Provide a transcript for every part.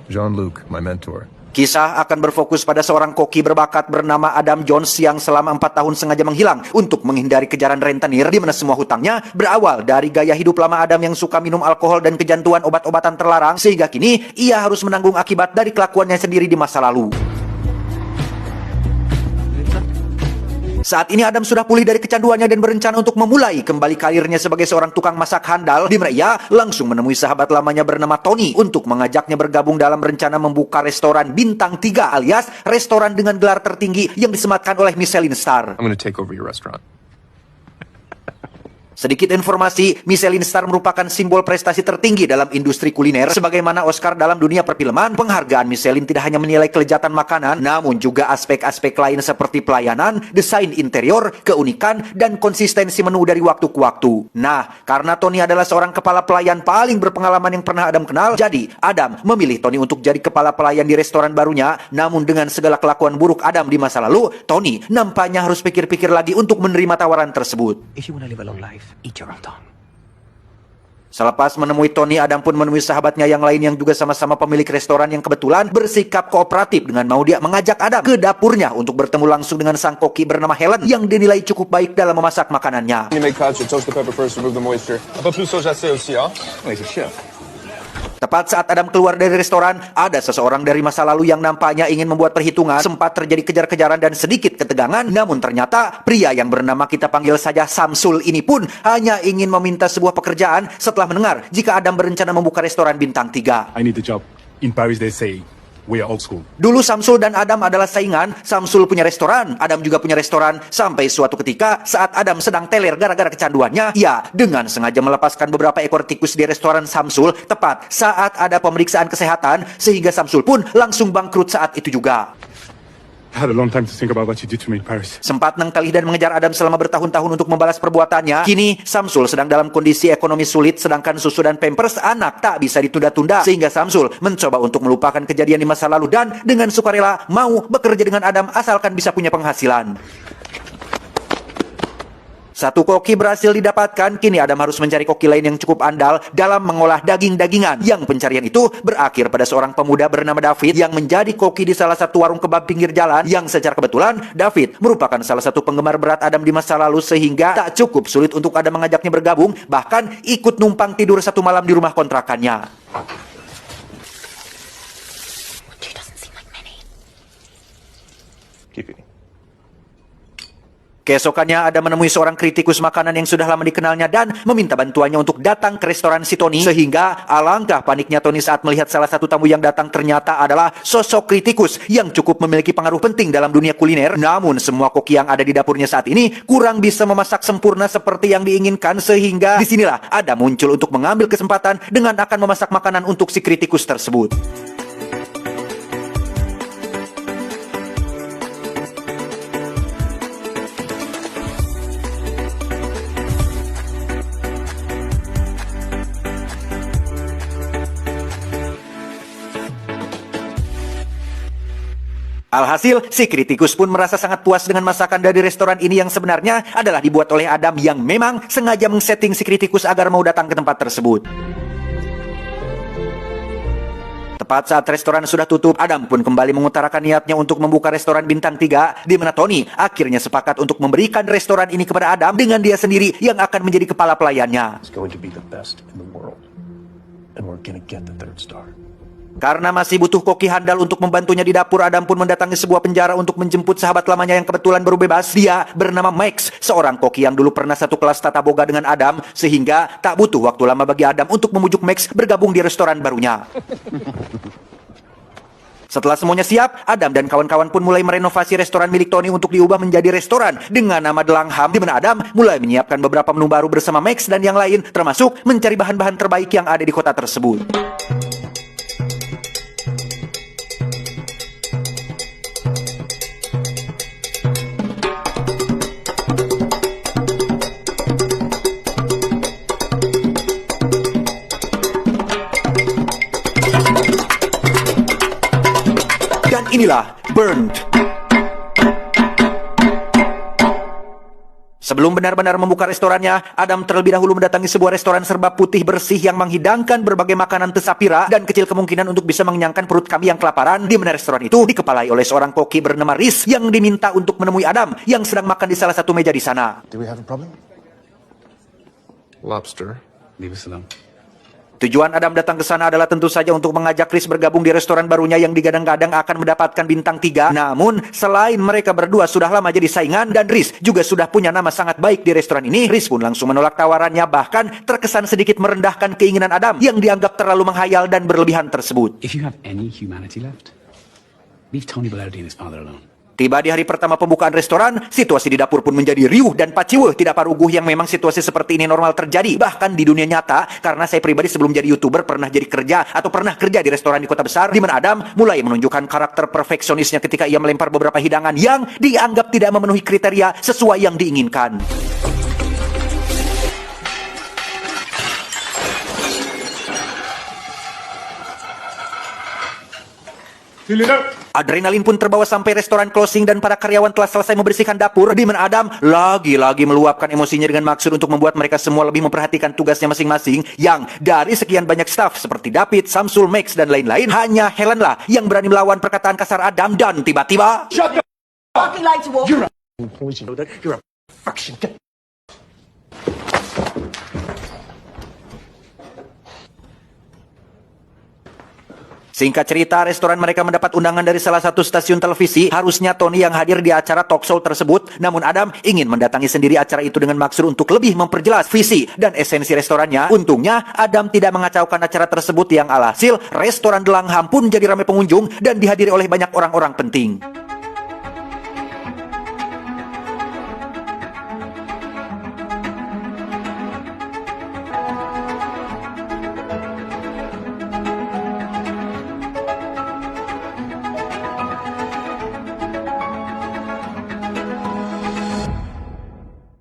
Jean-Luc, my mentor. Kisah akan berfokus pada seorang koki berbakat bernama Adam Jones yang selama 4 tahun sengaja menghilang untuk menghindari kejaran rentenir, di mana semua hutangnya berawal dari gaya hidup lama Adam yang suka minum alkohol dan kecanduan obat-obatan terlarang, sehingga kini ia harus menanggung akibat dari kelakuannya sendiri di masa lalu. Saat ini Adam sudah pulih dari kecanduannya dan berencana untuk memulai kembali karirnya sebagai seorang tukang masak handal, di mana ia langsung menemui sahabat lamanya bernama Tony untuk mengajaknya bergabung dalam rencana membuka restoran bintang 3 alias restoran dengan gelar tertinggi yang disematkan oleh Michelin Star. I'm gonna take over your restaurant. Sedikit informasi, Michelin Star merupakan simbol prestasi tertinggi dalam industri kuliner. Sebagaimana Oscar dalam dunia perfilman, penghargaan Michelin tidak hanya menilai kelezatan makanan, namun juga aspek-aspek lain seperti pelayanan, desain interior, keunikan, dan konsistensi menu dari waktu ke waktu. Nah, karena Tony adalah seorang kepala pelayan paling berpengalaman yang pernah Adam kenal, jadi Adam memilih Tony untuk jadi kepala pelayan di restoran barunya. Namun dengan segala kelakuan buruk Adam di masa lalu, Tony nampaknya harus pikir-pikir lagi untuk menerima tawaran tersebut. If you want to live a long life, eat your own tongue. Selepas menemui Tony, Adam pun menemui sahabatnya yang lain yang juga sama-sama pemilik restoran yang kebetulan bersikap kooperatif dengan mau dia mengajak Adam ke dapurnya untuk bertemu langsung dengan sang koki bernama Helen yang dinilai cukup baik dalam memasak makanannya. Tepat saat Adam keluar dari restoran, ada seseorang dari masa lalu yang nampaknya ingin membuat perhitungan. Sempat terjadi kejar-kejaran dan sedikit ketegangan, namun ternyata pria yang bernama kita panggil saja Samsul ini pun hanya ingin meminta sebuah pekerjaan setelah mendengar jika Adam berencana membuka restoran bintang 3. I need the job. In Paris they say we are old school. Dulu Samsul dan Adam adalah saingan. Samsul punya restoran, Adam juga punya restoran. Sampai suatu ketika saat Adam sedang teler gara-gara kecanduannya, ia dengan sengaja melepaskan beberapa ekor tikus di restoran Samsul tepat saat ada pemeriksaan kesehatan, sehingga Samsul pun langsung bangkrut saat itu juga. I had a long time to think about what you did to me in Paris. Sempat nengkalih dan mengejar Adam selama bertahun-tahun untuk membalas perbuatannya. Kini Samsul sedang dalam kondisi ekonomi sulit, sedangkan susu dan pampers anak tak bisa ditunda-tunda, sehingga Samsul mencoba untuk melupakan kejadian di masa lalu dan dengan sukarela mau bekerja dengan Adam asalkan bisa punya penghasilan. Satu koki berhasil didapatkan, kini Adam harus mencari koki lain yang cukup andal dalam mengolah daging-dagingan. Yang pencarian itu berakhir pada seorang pemuda bernama David yang menjadi koki di salah satu warung kebab pinggir jalan, yang secara kebetulan David merupakan salah satu penggemar berat Adam di masa lalu, sehingga tak cukup sulit untuk Adam mengajaknya bergabung, bahkan ikut numpang tidur satu malam di rumah kontrakannya. Keep it. Keesokannya Adam menemui seorang kritikus makanan yang sudah lama dikenalnya dan meminta bantuannya untuk datang ke restoran si Tony, sehingga alangkah paniknya Tony saat melihat salah satu tamu yang datang ternyata adalah sosok kritikus yang cukup memiliki pengaruh penting dalam dunia kuliner. Namun semua koki yang ada di dapurnya saat ini kurang bisa memasak sempurna seperti yang diinginkan, sehingga disinilah Adam muncul untuk mengambil kesempatan dengan akan memasak makanan untuk si kritikus tersebut. Alhasil, si kritikus pun merasa sangat puas dengan masakan dari restoran ini yang sebenarnya adalah dibuat oleh Adam yang memang sengaja men-setting si kritikus agar mau datang ke tempat tersebut. Tepat saat restoran sudah tutup, Adam pun kembali mengutarakan niatnya untuk membuka restoran bintang 3, di mana Tony akhirnya sepakat untuk memberikan restoran ini kepada Adam dengan dia sendiri yang akan menjadi kepala pelayannya. It's going to be the best in the world. And we're gonna get the 3rd star. Karena masih butuh koki handal untuk membantunya di dapur, Adam pun mendatangi sebuah penjara untuk menjemput sahabat lamanya yang kebetulan baru bebas. Dia bernama Max, seorang koki yang dulu pernah satu kelas tata boga dengan Adam, sehingga tak butuh waktu lama bagi Adam untuk membujuk Max bergabung di restoran barunya. Setelah semuanya siap, Adam dan kawan-kawan pun mulai merenovasi restoran milik Tony untuk diubah menjadi restoran dengan nama The Langham, di mana Adam mulai menyiapkan beberapa menu baru bersama Max dan yang lain, termasuk mencari bahan-bahan terbaik yang ada di kota tersebut. Dan inilah Burned. Sebelum Sebelum benar-benar membuka restorannya, Adam terlebih dahulu mendatangi sebuah restoran serba putih bersih yang menghidangkan berbagai makanan tesapira dan kecil kemungkinan untuk bisa mengenyangkan perut kami yang kelaparan, di mana restoran itu dikepalai oleh seorang koki bernama Riz yang diminta untuk menemui Adam yang sedang makan di salah satu meja di sana. Do we have a problem? Lobster. Leave us alone. Tujuan Adam datang ke sana adalah tentu saja untuk mengajak Riz bergabung di restoran barunya yang digadang-gadang akan mendapatkan bintang 3. Namun, selain mereka berdua sudah lama jadi saingan dan Riz juga sudah punya nama sangat baik di restoran ini, Riz pun langsung menolak tawarannya, bahkan terkesan sedikit merendahkan keinginan Adam yang dianggap terlalu menghayal dan berlebihan tersebut. If you have any humanity left, leave Tony Bellardi and his father alone. Tiba di hari pertama pembukaan restoran, situasi di dapur pun menjadi riuh dan paciweh. Tidak paruguh yang memang situasi seperti ini normal terjadi. Bahkan di dunia nyata, karena saya pribadi sebelum jadi YouTuber pernah jadi kerja atau pernah kerja di restoran di kota besar, di mana Adam mulai menunjukkan karakter perfeksionisnya ketika ia melempar beberapa hidangan yang dianggap tidak memenuhi kriteria sesuai yang diinginkan. Fill it up. Adrenalin pun terbawa sampai restoran closing dan para karyawan telah selesai membersihkan dapur, di mana Adam lagi-lagi meluapkan emosinya dengan maksud untuk membuat mereka semua lebih memperhatikan tugasnya masing-masing, yang dari sekian banyak staff seperti David, Samsul, Max, dan lain-lain, hanya Helen lah yang berani melawan perkataan kasar Adam dan tiba-tiba... Walking like to walk. You're a fraction. Singkat cerita, restoran mereka mendapat undangan dari salah satu stasiun televisi. Harusnya Tony yang hadir di acara talk show tersebut. Namun Adam ingin mendatangi sendiri acara itu dengan maksud untuk lebih memperjelas visi dan esensi restorannya. Untungnya, Adam tidak mengacaukan acara tersebut yang alhasil, restoran Delangham pun jadi ramai pengunjung dan dihadiri oleh banyak orang-orang penting.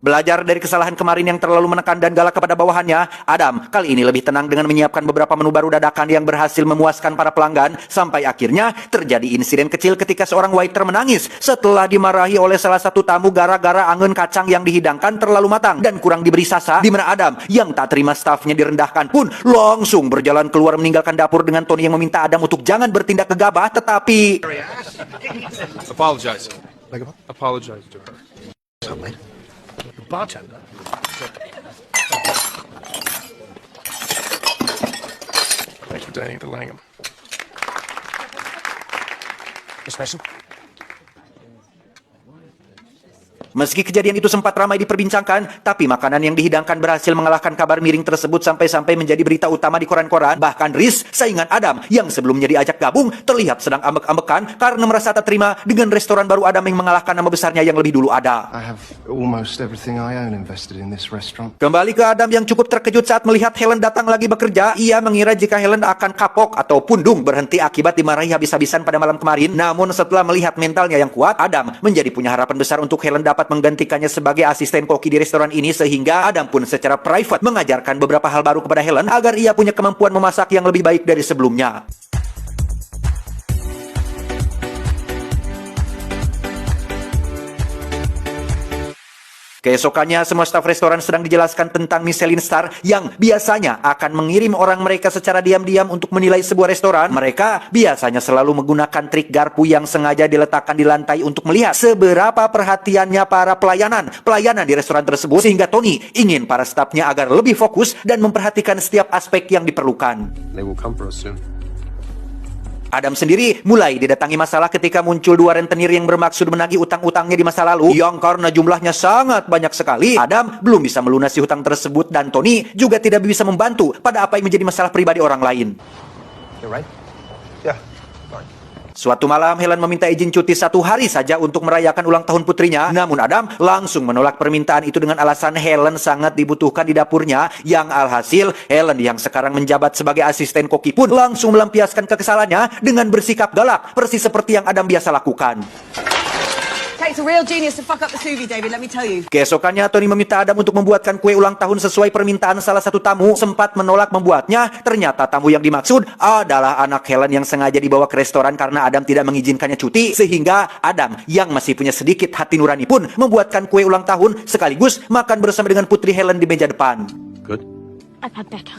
Belajar dari kesalahan kemarin yang terlalu menekan dan galak kepada bawahannya, Adam kali ini lebih tenang dengan menyiapkan beberapa menu baru dadakan yang berhasil memuaskan para pelanggan, sampai akhirnya terjadi insiden kecil ketika seorang waiter menangis setelah dimarahi oleh salah satu tamu gara-gara angen kacang yang dihidangkan terlalu matang dan kurang diberi sasa, di mana Adam yang tak terima stafnya direndahkan pun langsung berjalan keluar meninggalkan dapur dengan Tony yang meminta Adam untuk jangan bertindak gegabah, tetapi... Apologize. Apologize to her. Bartender. Thank you, Danny, the Langham. Special. Meski kejadian itu sempat ramai diperbincangkan, tapi makanan yang dihidangkan berhasil mengalahkan kabar miring tersebut sampai-sampai menjadi berita utama di koran-koran. Bahkan Riz, saingan Adam, yang sebelumnya diajak gabung, terlihat sedang ambek-ambekan karena merasa tak terima dengan restoran baru Adam yang mengalahkan nama besarnya yang lebih dulu ada. I have almost everything I own invested in this restaurant. Kembali ke Adam yang cukup terkejut saat melihat Helen datang lagi bekerja. Ia mengira jika Helen akan kapok atau pundung berhenti akibat dimarahi habis-habisan pada malam kemarin. Namun setelah melihat mentalnya yang kuat, Adam menjadi punya harapan besar untuk Helen dapat menggantikannya sebagai asisten koki di restoran ini, sehingga Adam pun secara private mengajarkan beberapa hal baru kepada Helen agar ia punya kemampuan memasak yang lebih baik dari sebelumnya. Keesokannya, semua staf restoran sedang dijelaskan tentang Michelin Star yang biasanya akan mengirim orang mereka secara diam-diam untuk menilai sebuah restoran. Mereka biasanya selalu menggunakan trik garpu yang sengaja diletakkan di lantai untuk melihat seberapa perhatiannya para pelayanan di restoran tersebut, sehingga Tony ingin para stafnya agar lebih fokus dan memperhatikan setiap aspek yang diperlukan. They will come for us soon. Adam sendiri mulai didatangi masalah ketika muncul dua rentenir yang bermaksud menagih utang-utangnya di masa lalu, yang karena jumlahnya sangat banyak sekali, Adam belum bisa melunasi hutang tersebut dan Tony juga tidak bisa membantu pada apa yang menjadi masalah pribadi orang lain. You're right. Yeah. Suatu malam, Helen meminta izin cuti 1 hari saja untuk merayakan ulang tahun putrinya. Namun Adam langsung menolak permintaan itu dengan alasan Helen sangat dibutuhkan di dapurnya. Yang alhasil, Helen yang sekarang menjabat sebagai asisten koki pun langsung melampiaskan kekesalannya dengan bersikap galak, persis seperti yang Adam biasa lakukan. Takes a real genius to fuck up the sous vide, David, let me tell you. Keesokannya, Tony meminta Adam untuk membuatkan kue ulang tahun sesuai permintaan salah satu tamu. Sempat menolak membuatnya. Ternyata tamu yang dimaksud adalah anak Helen yang sengaja dibawa ke restoran karena Adam tidak mengizinkannya cuti. Sehingga Adam yang masih punya sedikit hati nurani pun membuatkan kue ulang tahun sekaligus makan bersama dengan putri Helen di meja depan. Good. I've had better.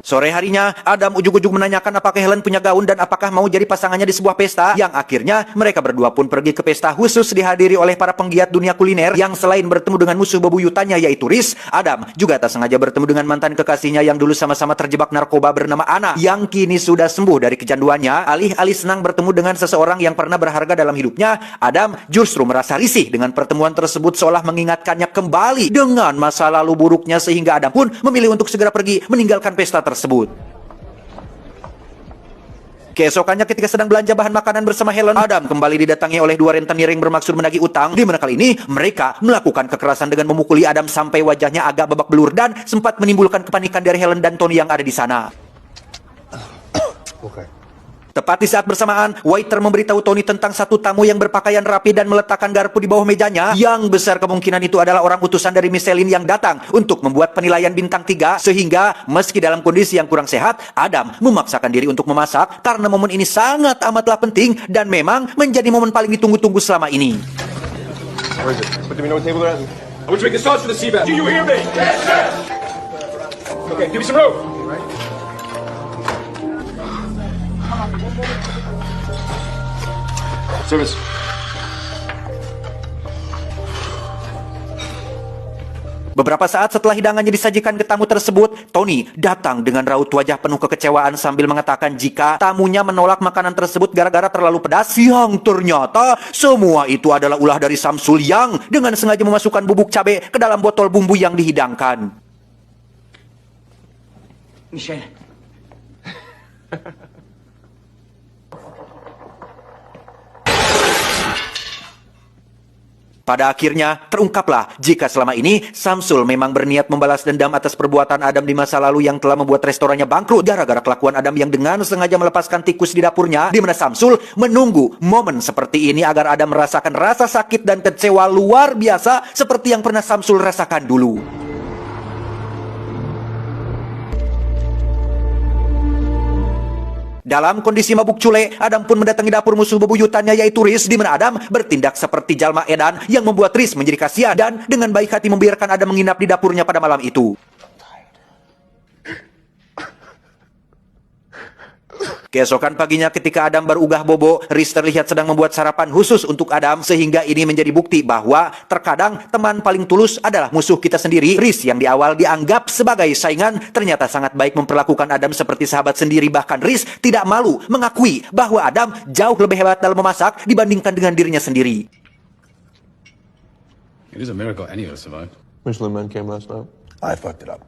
Sore harinya, Adam ujug-ujug menanyakan apakah Helen punya gaun dan apakah mau jadi pasangannya di sebuah pesta. Yang akhirnya, mereka berdua pun pergi ke pesta khusus dihadiri oleh para penggiat dunia kuliner yang selain bertemu dengan musuh bebuyutannya yaitu Rhys, Adam juga tak sengaja bertemu dengan mantan kekasihnya yang dulu sama-sama terjebak narkoba bernama Anna, yang kini sudah sembuh dari kecanduannya. Alih-alih senang bertemu dengan seseorang yang pernah berharga dalam hidupnya, Adam justru merasa risih dengan pertemuan tersebut seolah mengingatkannya kembali dengan masa lalu buruknya sehingga Adam pun memilih untuk segera pergi meninggalkan pesta tersebut. Keesokannya ketika sedang belanja bahan makanan bersama Helen, Adam kembali didatangi oleh dua rentenir yang bermaksud menagih utang. Di mana kali ini mereka melakukan kekerasan dengan memukuli Adam sampai wajahnya agak babak belur dan sempat menimbulkan kepanikan dari Helen dan Tony yang ada di sana. Okay. Tepat di saat bersamaan, waiter memberitahu Tony tentang satu tamu yang berpakaian rapi dan meletakkan garpu di bawah mejanya. Yang besar kemungkinan itu adalah orang utusan dari Michelin yang datang untuk membuat penilaian bintang 3. Sehingga meski dalam kondisi yang kurang sehat, Adam memaksakan diri untuk memasak karena momen ini sangat amatlah penting dan memang menjadi momen paling ditunggu-tunggu selama ini. Where is it? But do we know what table they're at? I was drinking sauce for the sea bass. Do you hear me? Yes, sir. Okay, give me some rope. Service. Beberapa saat setelah hidangannya disajikan ke tamu tersebut, Tony datang dengan raut wajah penuh kekecewaan sambil mengatakan jika tamunya menolak makanan tersebut gara-gara terlalu pedas, yang ternyata semua itu adalah ulah dari Samsul yang dengan sengaja memasukkan bubuk cabai ke dalam botol bumbu yang dihidangkan. Michelle. Pada akhirnya, terungkaplah jika selama ini Samsul memang berniat membalas dendam atas perbuatan Adam di masa lalu yang telah membuat restorannya bangkrut gara-gara kelakuan Adam yang dengan sengaja melepaskan tikus di dapurnya, di mana Samsul menunggu momen seperti ini agar Adam merasakan rasa sakit dan kecewa luar biasa seperti yang pernah Samsul rasakan dulu. Dalam kondisi mabuk cule, Adam pun mendatangi dapur musuh bebuyutannya yaitu Rhys, di mana Adam bertindak seperti jalma edan yang membuat Rhys menjadi kasihan dan dengan baik hati membiarkan Adam menginap di dapurnya pada malam itu. Keesokan paginya ketika Adam baru ugah bobo, Rhys terlihat sedang membuat sarapan khusus untuk Adam sehingga ini menjadi bukti bahwa terkadang teman paling tulus adalah musuh kita sendiri. Rhys yang di awal dianggap sebagai saingan ternyata sangat baik memperlakukan Adam seperti sahabat sendiri. Bahkan Rhys tidak malu mengakui bahwa Adam jauh lebih hebat dalam memasak dibandingkan dengan dirinya sendiri. It is a miracle any of us survived. Michelin Man came last night. I fucked it up.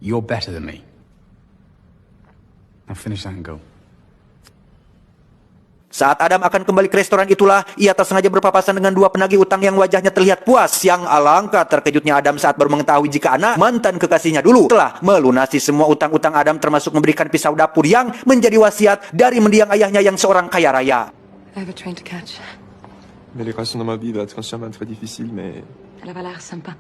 You're better than me. Now finish that and go. Saat Adam akan kembali ke restoran itulah, ia tak sengaja berpapasan dengan dua penagih utang yang wajahnya terlihat puas. Yang alangkah terkejutnya Adam saat baru mengetahui jika Anna, mantan kekasihnya dulu, telah melunasi semua utang-utang Adam termasuk memberikan pisau dapur yang menjadi wasiat dari mendiang ayahnya yang seorang kaya raya. I have a train to catch. Mais les relations dans ma vie va être consciemment très difficile, mais... Elle avait l'air sympa.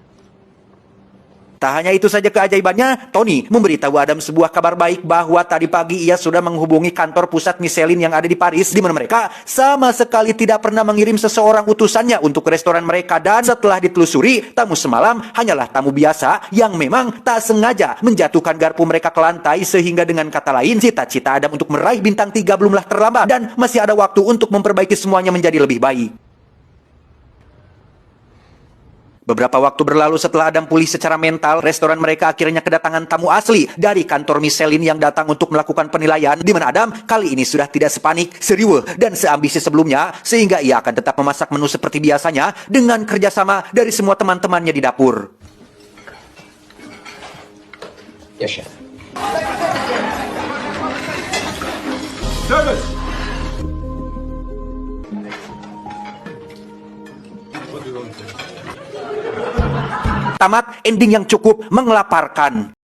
Tak hanya itu saja keajaibannya, Tony memberitahu Adam sebuah kabar baik bahwa tadi pagi ia sudah menghubungi kantor pusat Michelin yang ada di Paris, di mana mereka sama sekali tidak pernah mengirim seseorang utusannya untuk restoran mereka. Dan setelah ditelusuri, tamu semalam hanyalah tamu biasa yang memang tak sengaja menjatuhkan garpu mereka ke lantai, sehingga dengan kata lain, cita-cita Adam untuk meraih bintang 3 belumlah terlambat dan masih ada waktu untuk memperbaiki semuanya menjadi lebih baik. Beberapa waktu berlalu setelah Adam pulih secara mental, restoran mereka akhirnya kedatangan tamu asli dari kantor Michelin yang datang untuk melakukan penilaian, di mana Adam kali ini sudah tidak sepanik, serius, dan seambisi sebelumnya, sehingga ia akan tetap memasak menu seperti biasanya dengan kerjasama dari semua teman-temannya di dapur. Yes, chef. Service. Tamat ending yang cukup mengelaparkan.